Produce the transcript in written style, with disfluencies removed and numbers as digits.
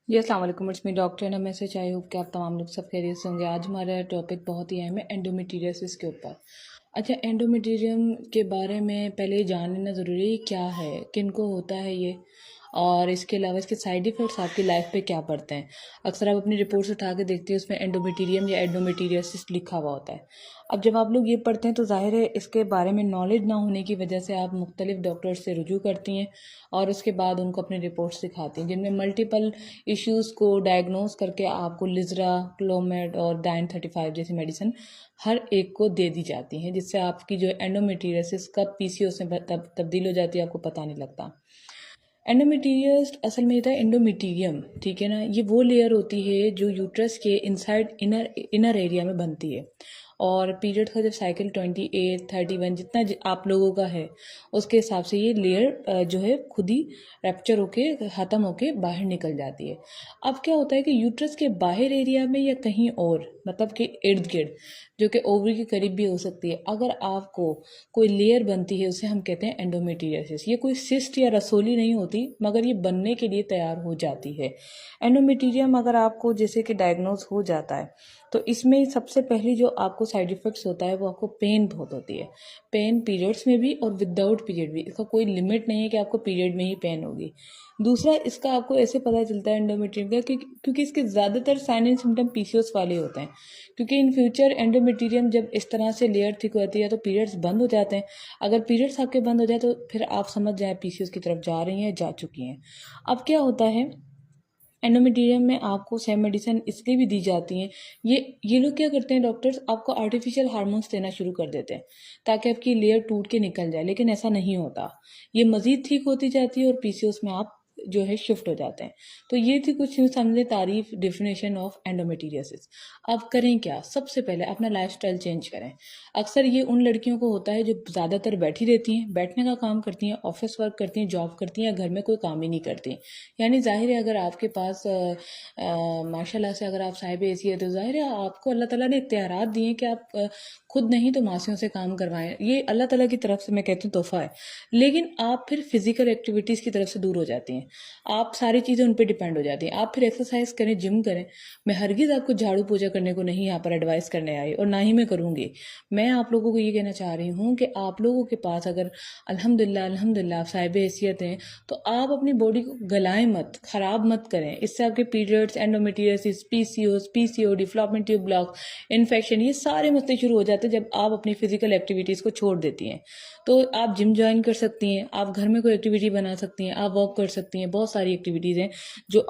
जी अस्सलाम वालेकुम, it's me doctor नम मैसेज। आई होप कि आप तमाम लोग सब खैरियत से होंगे। आज हमारा टॉपिक बहुत ही अहम है, एंडोमेट्रियोसिस के ऊपर। अच्छा, एंडोमेट्रियम के बारे में पहले जान लेना ज़रूरी है, क्या है, किन को होता है ये, और इसके अलावा इसके साइड इफ़ेक्ट्स आपकी लाइफ पे क्या पड़ते हैं। अक्सर आप अपनी रिपोर्ट्स उठा के देखते हैं, उसमें एंडोमेट्रियम या एंडोमेट्रियोसिस लिखा हुआ होता है। अब जब आप लोग ये पढ़ते हैं तो ज़ाहिर है इसके बारे में नॉलेज ना होने की वजह से आप मुख्तलिफ डॉक्टर से रुजू करती हैं और उसके बाद उनको अपनी रिपोर्ट्स दिखाती हैं, जिनमें मल्टीपल इश्यूज़ को डायग्नोस करके आपको लिजरा, क्लोमेड और डाइन 35 जैसी मेडिसिन हर एक को दे दी जाती हैं, जिससे आपकी जो एंडोमेट्रियोसिस कब पीसीओएस में तब्दील हो जाती है आपको पता नहीं लगता। एंडोमेट्रियस असल में ये था एंडोमेट्रियम, ठीक है ना। ये वो लेयर होती है जो यूट्रस के इनसाइड इनर एरिया में बनती है, और पीरियड का जब साइकिल 28 31 जितना आप लोगों का है उसके हिसाब से ये लेयर जो है खुद ही रैप्चर होके ख़त्म होके बाहर निकल जाती है। अब क्या होता है कि यूट्रस के बाहर एरिया में या कहीं और, मतलब कि इर्द गिर्द, जो कि ओवरी के करीब भी हो सकती है, अगर आपको कोई लेयर बनती है उसे हम कहते हैं एंडोमेट्रियोसिस। ये कोई सिस्ट या रसोली नहीं होती, मगर ये बनने के लिए तैयार हो जाती है। एंडोमेट्रियम अगर आपको जैसे कि डायग्नोज हो जाता है तो इसमें सबसे पहले जो आपको साइड इफ़ेक्ट्स होता है वो आपको पेन बहुत होती है। पेन पीरियड्स में भी और विदाउट पीरियड भी, इसका कोई लिमिट नहीं है कि आपको पीरियड में ही पेन होगी। दूसरा, इसका आपको ऐसे पता चलता है एंडोमेट्रियम का क्योंकि इसके ज़्यादातर साइन एंड सिम्टम पीसीओएस वाले होते हैं। क्योंकि इन फ्यूचर एंडोमेट्रियम जब इस तरह से लेयर थिक होती है तो पीरियड्स बंद हो जाते हैं। अगर पीरियड्स आपके बंद हो जाए तो फिर आप समझ जाएं पीसीओएस की तरफ जा रही हैं, जा चुकी हैं। अब क्या होता है, एंडोमेट्रियम में आपको सेम मेडिसिन इसलिए भी दी जाती हैं, ये लोग क्या करते हैं डॉक्टर्स, आपको आर्टिफिशियल हार्मोन्स देना शुरू कर देते हैं ताकि आपकी लेयर टूट के निकल जाए, लेकिन ऐसा नहीं होता। ये मज़ीद ठीक होती जाती है और पीसीओएस में आप जो है शिफ्ट हो जाते हैं। तो ये थी कुछ यूँ समझे तारीफ डेफिनेशन ऑफ एंडोमेट्रियोसिस। अब करें क्या, सबसे पहले अपना लाइफस्टाइल चेंज करें। अक्सर ये उन लड़कियों को होता है जो ज़्यादातर बैठी रहती हैं, बैठने का काम करती हैं, ऑफिस वर्क करती हैं, जॉब करती हैं, या घर में कोई काम ही नहीं करती। यानी जाहिर है अगर आपके पास माशाल्लाह से अगर आप साहिब एसी है तो जाहिर है आपको अल्लाह ताला ने इख्तियारात दिए कि आप खुद नहीं तो मासियों से काम करवाएं। ये अल्लाह ताला की तरफ से मैं कहती हूँ तोहफा है। लेकिन आप फिर फिजिकल एक्टिविटीज़ की तरफ से दूर हो जाती हैं, आप सारी चीज़ें उन पर डिपेंड हो जाती हैं। आप फिर एक्सरसाइज करें, जिम करें। मैं हरगिज़ आपको झाड़ू पूजा करने को नहीं यहाँ पर एडवाइस करने आई, और ना ही मैं करूँगी। मैं आप लोगों को ये कहना चाह रही हूँ कि आप लोगों के पास अगर अल्हम्दुलिल्लाह अल्हम्दुलिल्लाह आप साहिब हैसियत हैं तो आप अपनी बॉडी को गलाएं मत, ख़राब मत करें। इससे आपके periods, endometriosis, PCOS, PCOD, fallopian tube block, infection, ये सारे मसले शुरू हो जाते हैं जब आप अपनी फिजिकल एक्टिविटीज़ को छोड़ देती हैं। तो आप जिम ज्वाइन कर सकती हैं, आप घर में कोई एक्टिविटी बना सकती हैं, आप वॉक कर सकती हैं, बहुत सारी एक्टिविटीज़ हैं जो